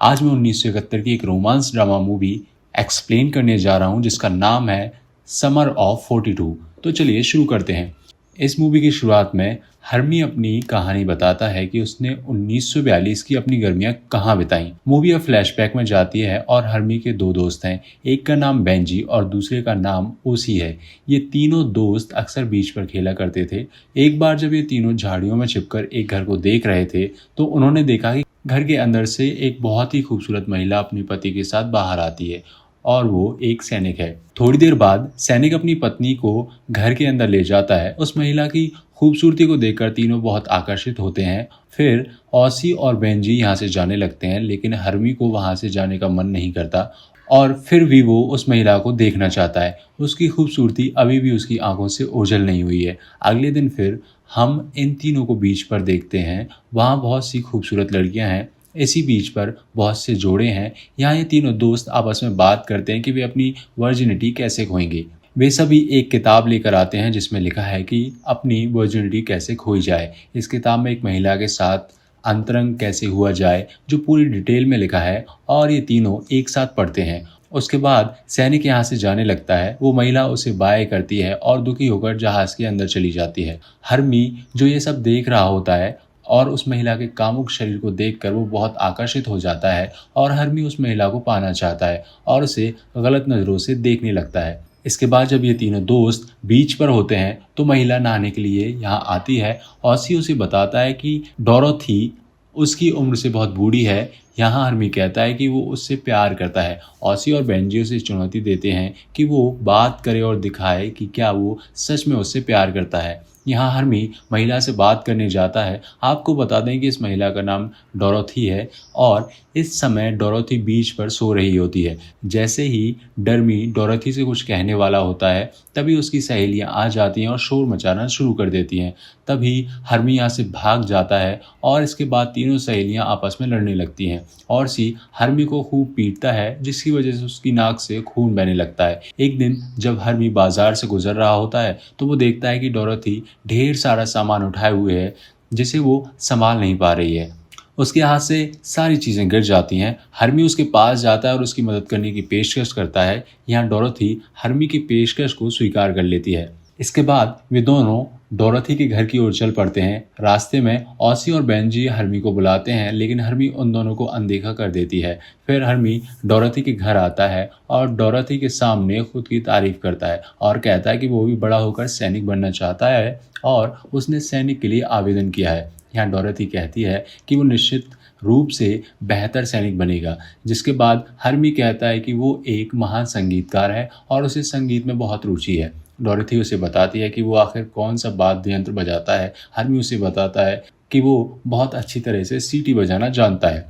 आज मैं 1971 की एक रोमांस ड्रामा मूवी एक्सप्लेन करने जा रहा हूँ जिसका नाम है समर ऑफ 42। तो चलिए शुरू करते हैं। इस मूवी की शुरुआत में हर्मी अपनी कहानी बताता है कि उसने 1942 की अपनी गर्मियां कहाँ बिताई। मूवी अब फ्लैशबैक में जाती है और हर्मी के दो दोस्त हैं, एक का नाम बेंजी और दूसरे का नाम ओसी है। ये तीनों दोस्त अक्सर बीच पर खेला करते थे। एक बार जब ये तीनों झाड़ियों में छिपकर एक घर को देख रहे थे तो उन्होंने देखा कि घर के अंदर से एक बहुत ही खूबसूरत महिला अपने पति के साथ बाहर आती है और वो एक सैनिक है। थोड़ी देर बाद सैनिक अपनी पत्नी को घर के अंदर ले जाता है। उस महिला की खूबसूरती को देखकर तीनों बहुत आकर्षित होते हैं। फिर औसी और बेंजी यहाँ से जाने लगते हैं, लेकिन हर्मी को वहाँ से जाने का मन नहीं करता और फिर भी वो उस महिला को देखना चाहता है। उसकी खूबसूरती अभी भी उसकी आंखों से ओझल नहीं हुई है। अगले दिन फिर हम इन तीनों को बीच पर देखते हैं। वहाँ बहुत सी खूबसूरत लड़कियाँ हैं। इसी बीच पर बहुत से जोड़े हैं। यहाँ ये तीनों दोस्त आपस में बात करते हैं कि वे अपनी वर्जिनिटी कैसे खोएंगे। वे सभी एक किताब लेकर आते हैं जिसमें लिखा है कि अपनी वर्जिनिटी कैसे खोई जाए। इस किताब में एक महिला के साथ अंतरंग कैसे हुआ जाए जो पूरी डिटेल में लिखा है और ये तीनों एक साथ पढ़ते हैं। उसके बाद सैनिक यहाँ से जाने लगता है। वो महिला उसे बाय करती है और दुखी होकर जहाज के अंदर चली जाती है। हर्मी जो ये सब देख रहा होता है और उस महिला के कामुक शरीर को देखकर वो बहुत आकर्षित हो जाता है और हर्मी उस महिला को पाना चाहता है और उसे गलत नज़रों से देखने लगता है। इसके बाद जब ये तीनों दोस्त बीच पर होते हैं तो महिला नहाने के लिए यहाँ आती है। ऑसी उसे बताता है कि डोरोथी उसकी उम्र से बहुत बूढ़ी है। यहाँ हर्मी कहता है कि वो उससे प्यार करता है। ऑसी और बेंजी उसे चुनौती देते हैं कि वो बात करे और दिखाए कि क्या वो सच में उससे प्यार करता है। यहाँ हर्मी महिला से बात करने जाता है। आपको बता दें कि इस महिला का नाम डोरोथी है और इस समय डोरोथी बीच पर सो रही होती है। जैसे ही डर्मी डोरोथी से कुछ कहने वाला होता है तभी उसकी सहेलियाँ आ जाती हैं और शोर मचाना शुरू कर देती हैं। तभी हर्मी यहाँ से भाग जाता है और इसके बाद तीनों सहेलियाँ आपस में लड़ने लगती हैं और सी हर्मी को खूब पीटता है जिसकी वजह से उसकी नाक से खून बहने लगता है। एक दिन जब हर्मी बाजार से गुजर रहा होता है तो वो देखता है कि डोरोथी ढेर सारा सामान उठाए हुए है जिसे वो संभाल नहीं पा रही है। उसके हाथ से सारी चीज़ें गिर जाती हैं। हर्मी उसके पास जाता है और उसकी मदद करने की पेशकश करता है। यहाँ डोरोथी हर्मी की पेशकश को स्वीकार कर लेती है। इसके बाद वे दोनों डोरोथी के घर की ओर चल पड़ते हैं। रास्ते में ऑसी और बेंजी हर्मी को बुलाते हैं, लेकिन हर्मी उन दोनों को अनदेखा कर देती है। फिर हर्मी डोरोथी के घर आता है और डोरोथी के सामने खुद की तारीफ करता है और कहता है कि वो भी बड़ा होकर सैनिक बनना चाहता है और उसने सैनिक के लिए आवेदन किया है। यहाँ डोरोथी कहती है कि वो निश्चित रूप से बेहतर सैनिक बनेगा। जिसके बाद हर्मी कहता है कि वो एक महान संगीतकार है और उसे संगीत में बहुत रुचि है। डोरोथी उसे बताती है कि वो आखिर कौन सा वाद्य यंत्र बजाता है। हर्मी उसे बताता है कि वो बहुत अच्छी तरह से सीटी बजाना जानता है।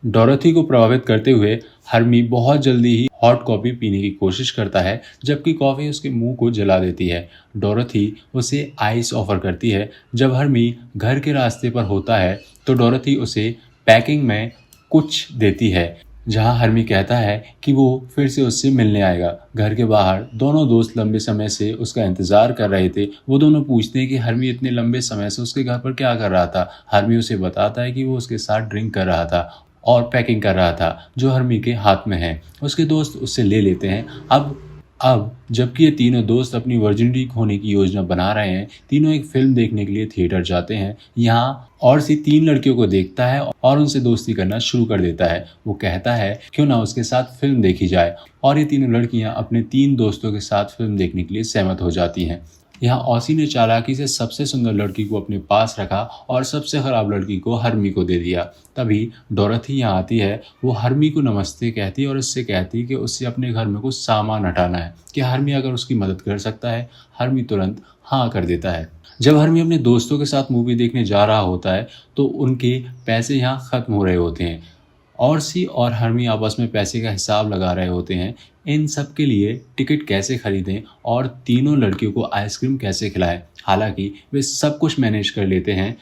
डोरोथी को प्रभावित करते हुए हर्मी बहुत जल्दी ही हॉट कॉफ़ी पीने की कोशिश करता है, जबकि कॉफ़ी उसके मुंह को जला देती है। डोरोथी उसे आइस ऑफर करती है। जब हर्मी घर के रास्ते पर होता है तो डोरोथी उसे पैकिंग में कुछ देती है, जहां हर्मी कहता है कि वो फिर से उससे मिलने आएगा। घर के बाहर दोनों दोस्त लंबे समय से उसका इंतजार कर रहे थे। वो दोनों पूछते हैं कि हर्मी इतने लंबे समय से उसके घर पर क्या कर रहा था। हर्मी उसे बताता है कि वो उसके साथ ड्रिंक कर रहा था और पैकिंग कर रहा था जो हर्मी के हाथ में है। उसके दोस्त उससे ले लेते हैं। अब जबकि ये तीनों दोस्त अपनी वर्जिनिटी खोने की योजना बना रहे हैं, तीनों एक फिल्म देखने के लिए थिएटर जाते हैं। यहाँ और सी तीन लड़कियों को देखता है और उनसे दोस्ती करना शुरू कर देता है। वो कहता है क्यों ना उसके साथ फिल्म देखी जाए और ये तीनों लड़कियां अपने तीन दोस्तों के साथ फिल्म देखने के लिए सहमत हो जाती हैं। यहाँ औसी ने चालाकी से सबसे सुंदर लड़की को अपने पास रखा और सबसे खराब लड़की को हर्मी को दे दिया। तभी डोरोथी यहाँ आती है। वो हर्मी को नमस्ते कहती है और उससे कहती है कि उससे अपने घर में कुछ सामान हटाना है, कि हर्मी अगर उसकी मदद कर सकता है। हर्मी तुरंत हाँ कर देता है। जब हर्मी अपने दोस्तों के साथ मूवी देखने जा रहा होता है तो उनके पैसे यहाँ ख़त्म हो रहे होते हैं। ऑर्सी और हर्मी आपस में पैसे का हिसाब लगा रहे होते हैं। इन सब के लिए टिकट कैसे खरीदें और तीनों लड़कियों को आइसक्रीम कैसे खिलाएं। हालांकि वे सब कुछ मैनेज कर लेते हैं।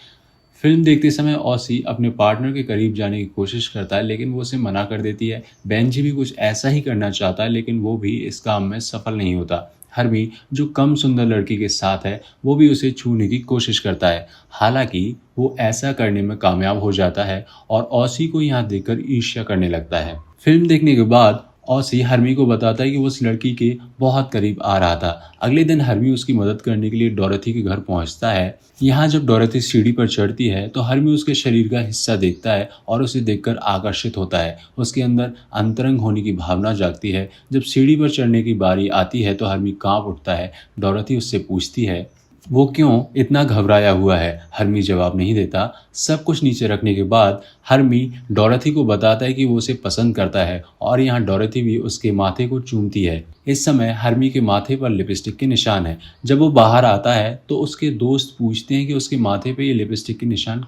फिल्म देखते समय ऑसी अपने पार्टनर के करीब जाने की कोशिश करता है, लेकिन वो उसे मना कर देती है। बेंजी भी कुछ ऐसा ही करना चाहता है, लेकिन वो भी इस काम में सफल नहीं होता। हर्मी जो कम सुंदर लड़की के साथ है वो भी उसे छूने की कोशिश करता है। हालांकि वो ऐसा करने में कामयाब हो जाता है और ऑसी को यहाँ देखकर ईर्ष्या करने लगता है। फिल्म देखने के बाद ऑसी हर्मी को बताता है कि वो उस लड़की के बहुत करीब आ रहा था। अगले दिन हर्मी उसकी मदद करने के लिए डोरेथी के घर पहुंचता है। यहाँ जब डोरेथी सीढ़ी पर चढ़ती है तो हर्मी उसके शरीर का हिस्सा देखता है और उसे देखकर आकर्षित होता है। उसके अंदर अंतरंग होने की भावना जागती है। जब सीढ़ी पर चढ़ने की बारी आती है तो हर्मी कांप उठता है। डोरेथी उससे पूछती है वो क्यों इतना घबराया हुआ है। हर्मी जवाब नहीं देता। सब कुछ नीचे रखने के बाद हर्मी डोरेथी को बताता है कि वो उसे पसंद करता है और यहाँ डोरेथी भी उसके माथे को चूमती है। इस समय हर्मी के माथे पर लिपस्टिक के निशान है। जब वो बाहर आता है तो उसके दोस्त पूछते हैं कि उसके माथे पे ये लिपस्टिक के निशान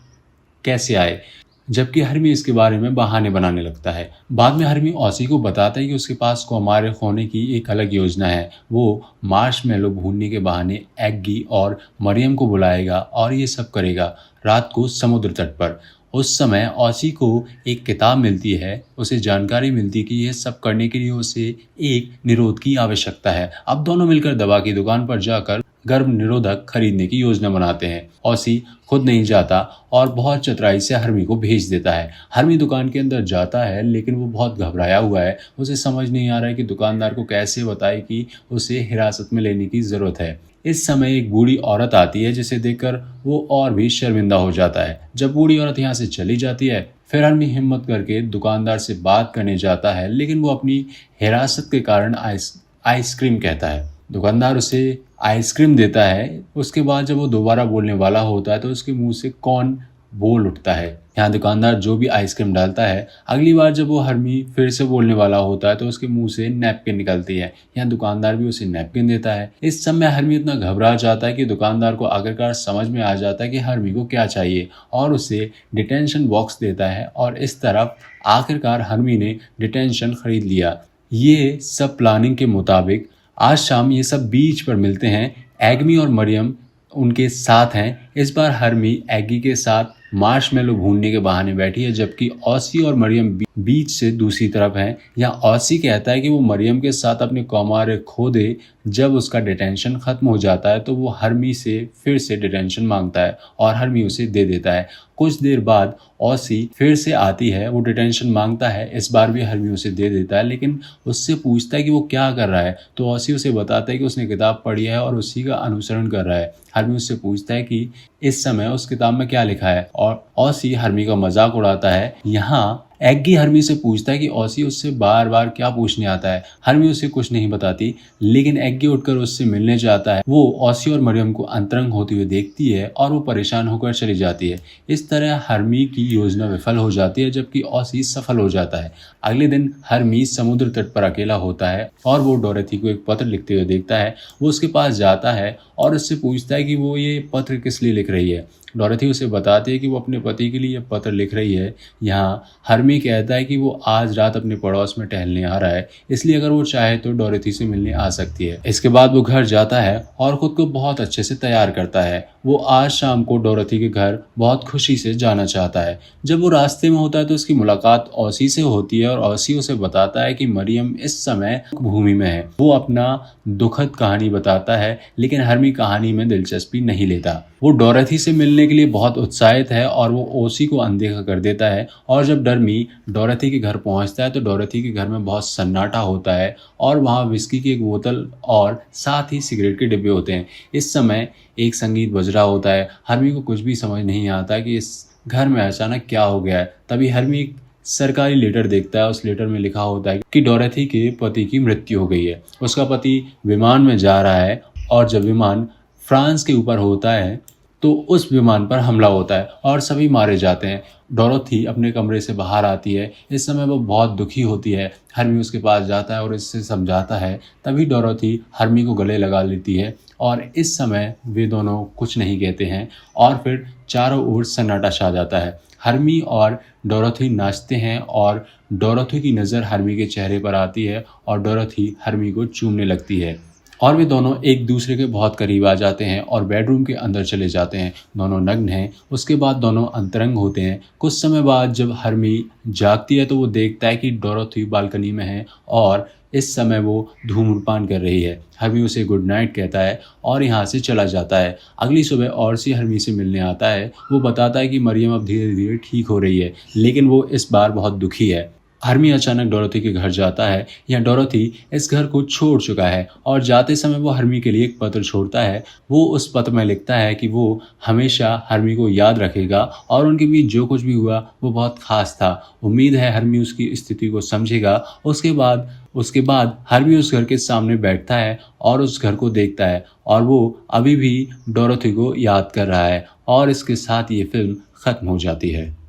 कैसे आए, जबकि हर्मी इसके बारे में बहाने बनाने लगता है। बाद में हर्मी ऑसी को बताता है कि उसके पास कौमार्य होने की एक अलग योजना है। वो मार्शमेलो भूनने के बहाने एग्गी और मरियम को बुलाएगा और ये सब करेगा रात को समुद्र तट पर। उस समय ऑसी को एक किताब मिलती है। उसे जानकारी मिलती है कि यह सब करने के लिए उसे एक निरोध की आवश्यकता है। अब दोनों मिलकर दवा की दुकान पर जाकर गर्भ निरोधक खरीदने की योजना बनाते हैं। ऑसी खुद नहीं जाता और बहुत चतुराई से हर्मी को भेज देता है। हर्मी दुकान के अंदर जाता है लेकिन वो बहुत घबराया हुआ है। उसे समझ नहीं आ रहा है कि दुकानदार को कैसे बताए कि उसे हिरासत में लेने की ज़रूरत है। इस समय एक बूढ़ी औरत आती है जिसे देखकर वो और भी शर्मिंदा हो जाता है। जब बूढ़ी औरत यहाँ से चली जाती है फिर हर्मी हिम्मत करके दुकानदार से बात करने जाता है, लेकिन वो अपनी हिरासत के कारण आइसक्रीम कहता है। दुकानदार उसे आइसक्रीम देता है। उसके बाद जब वो दोबारा बोलने वाला होता है तो उसके मुंह से कौन बोल उठता है। यहाँ दुकानदार जो भी आइसक्रीम डालता है, अगली बार जब वो हर्मी फिर से बोलने वाला होता है तो उसके मुंह से नैपकिन निकलती है। यहाँ दुकानदार भी उसे नैपकिन देता है। इस समय हर्मी इतना घबरा जाता है कि दुकानदार को आखिरकार समझ में आ जाता है कि हर्मी को क्या चाहिए और उसे डिटेंशन बॉक्स देता है और इस तरफ आखिरकार हर्मी ने डिटेंशन खरीद लिया। ये सब प्लानिंग के मुताबिक आज शाम ये सब बीच पर मिलते हैं। एग्मी और मरियम उनके साथ हैं। इस बार हर्मी एग्गी के साथ मार्शमेलो भूनने के बहाने बैठी है, जबकि ऑसी और मरियम बीच से दूसरी तरफ हैं। यहाँ ऑसी कहता है कि वो मरियम के साथ अपने कौमार्य खो दे। जब उसका डिटेंशन खत्म हो जाता है तो वो हर्मी से फिर से डिटेंशन मांगता है और हर्मी उसे दे देता है। कुछ देर बाद ऑसी फिर से आती है। वो डिटेंशन मांगता है। इस बार भी हर्मी उसे दे देता है, लेकिन उससे पूछता है कि वो क्या कर रहा है तो ऑसी उसे बताता है कि उसने किताब पढ़ी है और उसी का अनुसरण कर रहा है। हर्मी उससे पूछता है कि इस समय उस किताब में क्या लिखा है और ऑसी हर्मी का मजाक उड़ाता है। यहाँ एग्गी हर्मी से पूछता है कि ऑसी उससे बार बार क्या पूछने आता है। हर्मी उसे कुछ नहीं बताती, लेकिन एग्गी उठकर उससे मिलने जाता है। वो ऑसी और मरियम को अंतरंग होते हुए देखती है और वो परेशान होकर चली जाती है। इस तरह हर्मी की योजना विफल हो जाती है, जबकि ऑसी सफल हो जाता है। अगले दिन हर्मी समुद्र तट पर अकेला होता है और वो डोरेथी को एक पत्र लिखते हुए देखता है। वो उसके पास जाता है और उससे पूछता है कि वो ये पत्र किस लिए लिख रही है। डोरेथी उसे बताती है कि वो अपने पति के लिए यह पत्र लिख रही है। यहाँ हर्मी कहता है कि वो आज रात अपने पड़ोस में टहलने आ रहा है, इसलिए अगर वो चाहे तो डोरेथी से मिलने आ सकती है। इसके बाद वो घर जाता है और खुद को बहुत अच्छे से तैयार करता है। वो आज शाम को डोरेथी के घर बहुत खुशी से जाना चाहता है। जब वो रास्ते में होता है तो उसकी मुलाकात ऑसी से होती है और ऑसी उसे बताता है कि मरियम इस समय भूमि में है। वो अपना दुखद कहानी बताता है, लेकिन हर्मी कहानी में दिलचस्पी नहीं लेता। वो डोरेथी से मिलने के लिए बहुत उत्साहित है और वो ओसी को अनदेखा कर देता है। और जब हर्मी डोरेथी के घर पहुंचता है तो डोरेथी के घर में बहुत सन्नाटा होता है और वहाँ विस्की की एक बोतल और साथ ही सिगरेट के डिब्बे होते हैं। इस समय एक संगीत बज रहा होता है। हर्मी को कुछ भी समझ नहीं आता कि इस घर में अचानक क्या हो गया है। तभी हर्मी एक सरकारी लेटर देखता है। उस लेटर में लिखा होता है कि डोरेथी के पति की मृत्यु हो गई है। उसका पति विमान में जा रहा है और जब विमान फ्रांस के ऊपर होता है तो उस विमान पर हमला होता है और सभी मारे जाते हैं। डोरेथी अपने कमरे से बाहर आती है। इस समय वो बहुत दुखी होती है। हर्मी उसके पास जाता है और इससे समझाता है। तभी डोरेथी हर्मी को गले लगा लेती है और इस समय वे दोनों कुछ नहीं कहते हैं और फिर चारों ओर सन्नाटा छा जाता है। हर्मी और डोरेथी नाचते हैं और डोरेथी की नज़र हर्मी के चेहरे पर आती है और डोरेथी हर्मी को चूमने लगती है और वे दोनों एक दूसरे के बहुत करीब आ जाते हैं और बेडरूम के अंदर चले जाते हैं। दोनों नग्न हैं। उसके बाद दोनों अंतरंग होते हैं। कुछ समय बाद जब हर्मी जागती है तो वो देखता है कि डोरेथी बालकनी में है और इस समय वो धूम्रपान कर रही है। हर्मी उसे गुड नाइट कहता है और यहाँ से चला जाता है। अगली सुबह ऑर्सी हर्मी से मिलने आता है। वो बताता है कि मरियम अब धीरे धीरे ठीक हो रही है, लेकिन वो इस बार बहुत दुखी है। हर्मी अचानक डोरोथी के घर जाता है। यहाँ डोरोथी इस घर को छोड़ चुका है और जाते समय वो हर्मी के लिए एक पत्र छोड़ता है। वो उस पत्र में लिखता है कि वो हमेशा हर्मी को याद रखेगा और उनके बीच जो कुछ भी हुआ वो बहुत खास था। उम्मीद है हर्मी उसकी स्थिति को समझेगा। उसके बाद हर्मी उस घर के सामने बैठता है और उस घर को देखता है और वो अभी भी डोरोथी को याद कर रहा है और इसके साथ ये फिल्म खत्म हो जाती है।